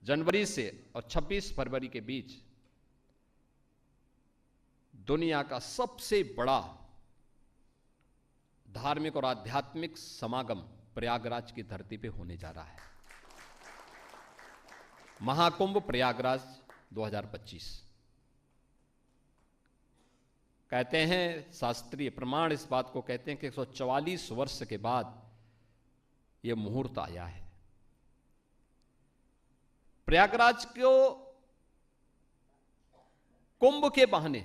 जनवरी से और 26 फरवरी के बीच दुनिया का सबसे बड़ा धार्मिक और आध्यात्मिक समागम प्रयागराज की धरती पे होने जा रहा है। महाकुंभ प्रयागराज 2025। कहते हैं, शास्त्रीय प्रमाण इस बात को कहते हैं कि 144 वर्ष के बाद यह मुहूर्त आया है। प्रयागराज को कुंभ के बहाने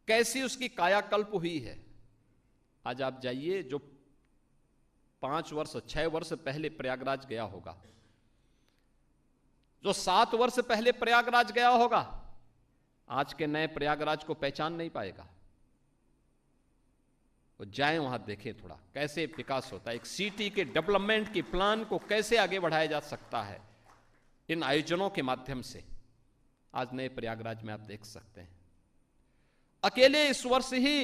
कैसी उसकी कायाकल्प हुई है। आज आप जाइए, जो 5 वर्ष 6 वर्ष पहले प्रयागराज गया होगा, जो 7 वर्ष पहले प्रयागराज गया होगा, आज के नए प्रयागराज को पहचान नहीं पाएगा। वो जाएं वहां देखें थोड़ा कैसे विकास होता है, एक सिटी के डेवलपमेंट की प्लान को कैसे आगे बढ़ाया जा सकता है इन आयोजनों के माध्यम से। आज नए प्रयागराज में आप देख सकते हैं। अकेले इस वर्ष ही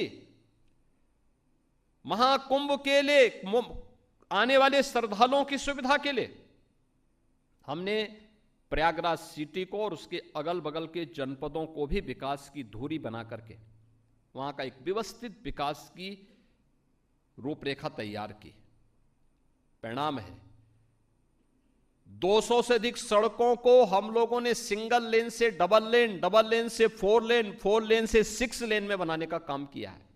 महाकुंभ के लिए आने वाले श्रद्धालुओं की सुविधा के लिए हमने प्रयागराज सिटी को और उसके अगल बगल के जनपदों को भी विकास की धुरी बना करके वहां का एक व्यवस्थित विकास की रूपरेखा तैयार की। परिणाम है 200 से अधिक सड़कों को हम लोगों ने सिंगल लेन से डबल लेन, डबल लेन से 4 लेन, 4 लेन से 6 लेन में बनाने का काम किया है।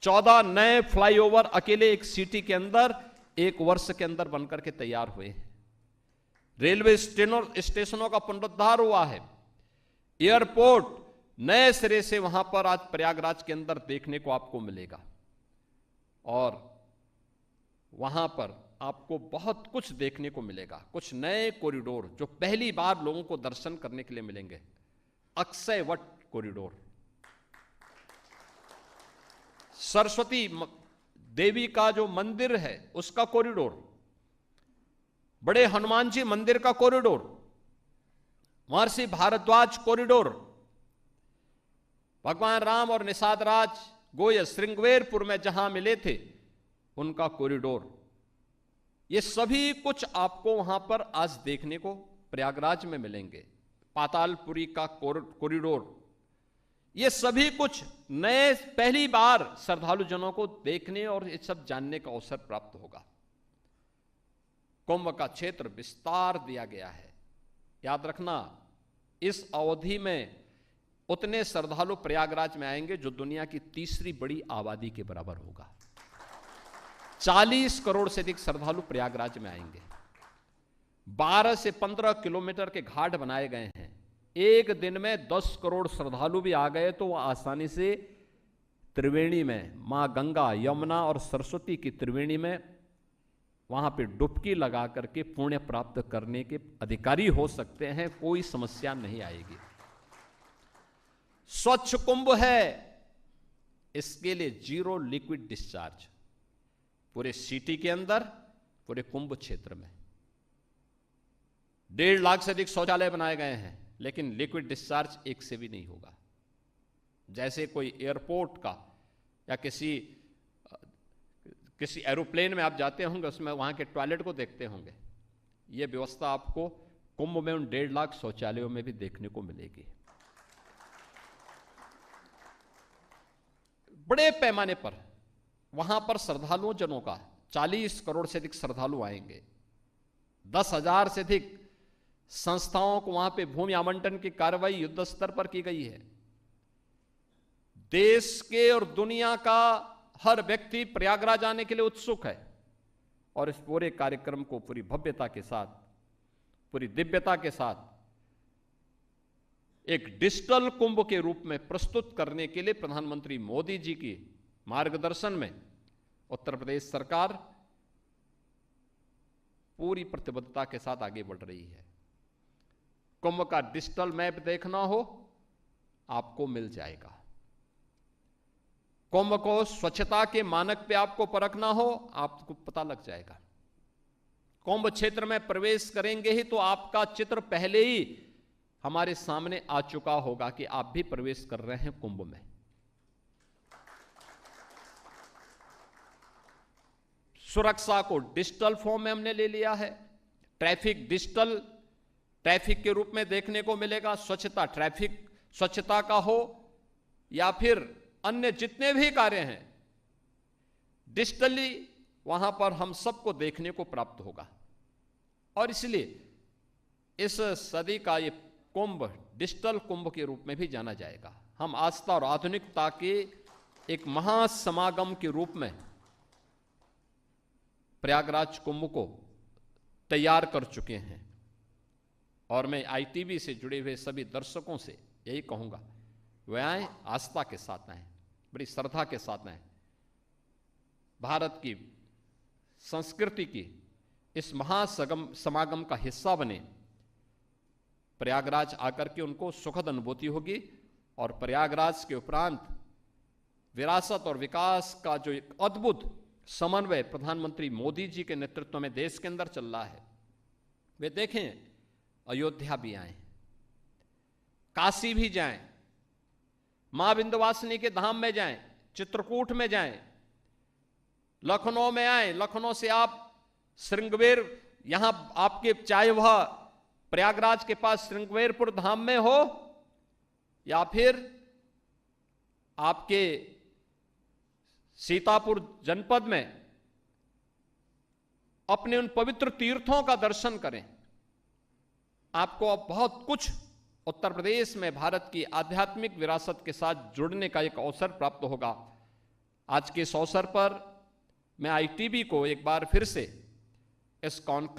14 नए फ्लाईओवर अकेले एक सिटी के अंदर 1 वर्ष के अंदर बनकर के तैयार हुए हैं। रेलवे स्टेशनों का पुनरुद्धार हुआ है। एयरपोर्ट नए सिरे से वहां पर आज प्रयागराज के अंदर देखने को आपको मिलेगा और वहां पर आपको बहुत कुछ देखने को मिलेगा। कुछ नए कॉरिडोर जो पहली बार लोगों को दर्शन करने के लिए मिलेंगे। अक्षय वट कॉरिडोर, सरस्वती देवी का जो मंदिर है उसका कॉरिडोर, बड़े हनुमान जी मंदिर का कॉरिडोर, महर्षि भारद्वाज कॉरिडोर, भगवान राम और निषाद राज गोयल श्रृंगवेरपुर में जहां मिले थे उनका कॉरिडोर, ये सभी कुछ आपको वहां पर आज देखने को प्रयागराज में मिलेंगे। पातालपुरी का कॉरिडोर, ये सभी कुछ नए पहली बार श्रद्धालु जनों को देखने और ये सब जानने का अवसर प्राप्त होगा। कुंभ का क्षेत्र विस्तार दिया गया है। याद रखना, इस अवधि में उतने श्रद्धालु प्रयागराज में आएंगे जो दुनिया की तीसरी बड़ी आबादी के बराबर होगा। 40 करोड़ से अधिक श्रद्धालु प्रयागराज में आएंगे। 12 से 15 किलोमीटर के घाट बनाए गए हैं। एक दिन में 10 करोड़ श्रद्धालु भी आ गए तो वह आसानी से त्रिवेणी में, मां गंगा, यमुना और सरस्वती की त्रिवेणी में वहां पे डुबकी लगा करके पुण्य प्राप्त करने के अधिकारी हो सकते हैं। कोई समस्या नहीं आएगी। स्वच्छ कुंभ है, इसके लिए 0 लिक्विड डिस्चार्ज पूरे सिटी के अंदर, पूरे कुंभ क्षेत्र में। 1.5 लाख से अधिक शौचालय बनाए गए हैं, लेकिन लिक्विड डिस्चार्ज एक से भी नहीं होगा। जैसे कोई एयरपोर्ट का या किसी एरोप्लेन में आप जाते होंगे, उसमें वहां के टॉयलेट को देखते होंगे, यह व्यवस्था आपको कुंभ में उन 1.5 लाख शौचालयों में भी देखने को मिलेगी। बड़े पैमाने पर वहां पर श्रद्धालुओं जनों का 40 करोड़ से अधिक श्रद्धालु आएंगे। 10,000 से अधिक संस्थाओं को वहां पे भूमि आवंटन की कार्रवाई युद्ध स्तर पर की गई है। देश के और दुनिया का हर व्यक्ति प्रयागराज आने के लिए उत्सुक है और इस पूरे कार्यक्रम को पूरी भव्यता के साथ, पूरी दिव्यता के साथ एक डिजिटल कुंभ के रूप में प्रस्तुत करने के लिए प्रधानमंत्री मोदी जी की मार्गदर्शन में उत्तर प्रदेश सरकार पूरी प्रतिबद्धता के साथ आगे बढ़ रही है। कुंभ का डिजिटल मैप देखना हो आपको मिल जाएगा। कुंभ को स्वच्छता के मानक पे आपको परखना हो आपको पता लग जाएगा। कुंभ क्षेत्र में प्रवेश करेंगे ही तो आपका चित्र पहले ही हमारे सामने आ चुका होगा कि आप भी प्रवेश कर रहे हैं कुंभ में। सुरक्षा को डिजिटल फॉर्म में हमने ले लिया है। ट्रैफिक डिजिटल ट्रैफिक के रूप में देखने को मिलेगा, स्वच्छता ट्रैफिक स्वच्छता का हो या फिर अन्य जितने भी कार्य हैं डिजिटली वहां पर हम सबको देखने को प्राप्त होगा। और इसलिए इस सदी का ये कुंभ डिजिटल कुंभ के रूप में भी जाना जाएगा। हम आस्था और आधुनिकता के एक महासमागम के रूप में प्रयागराज कुंभ को तैयार कर चुके हैं। और मैं आईटीबी से जुड़े हुए सभी दर्शकों से यही कहूंगा, वे आए, आस्था के साथ आए, बड़ी श्रद्धा के साथ आए, भारत की संस्कृति की इस महासमागम का हिस्सा बने। प्रयागराज आकर के उनको सुखद अनुभूति होगी और प्रयागराज के उपरांत विरासत और विकास का जो एक अद्भुत समन्वय प्रधानमंत्री मोदी जी के नेतृत्व में देश के अंदर चल रहा है, वे देखें, अयोध्या भी आए, काशी भी जाएं, मां विंध्यवासिनी के धाम में जाएं, चित्रकूट में जाएं, लखनऊ में आए, लखनऊ से आप श्रृंगवेर, यहां आपके चाहे वह प्रयागराज के पास श्रृंगवेरपुर धाम में हो या फिर आपके सीतापुर जनपद में, अपने उन पवित्र तीर्थों का दर्शन करें। आपको अब बहुत कुछ उत्तर प्रदेश में भारत की आध्यात्मिक विरासत के साथ जुड़ने का एक अवसर प्राप्त होगा। आज के इस अवसर पर मैं आईटीबी को एक बार फिर से इस कॉन्क्लेव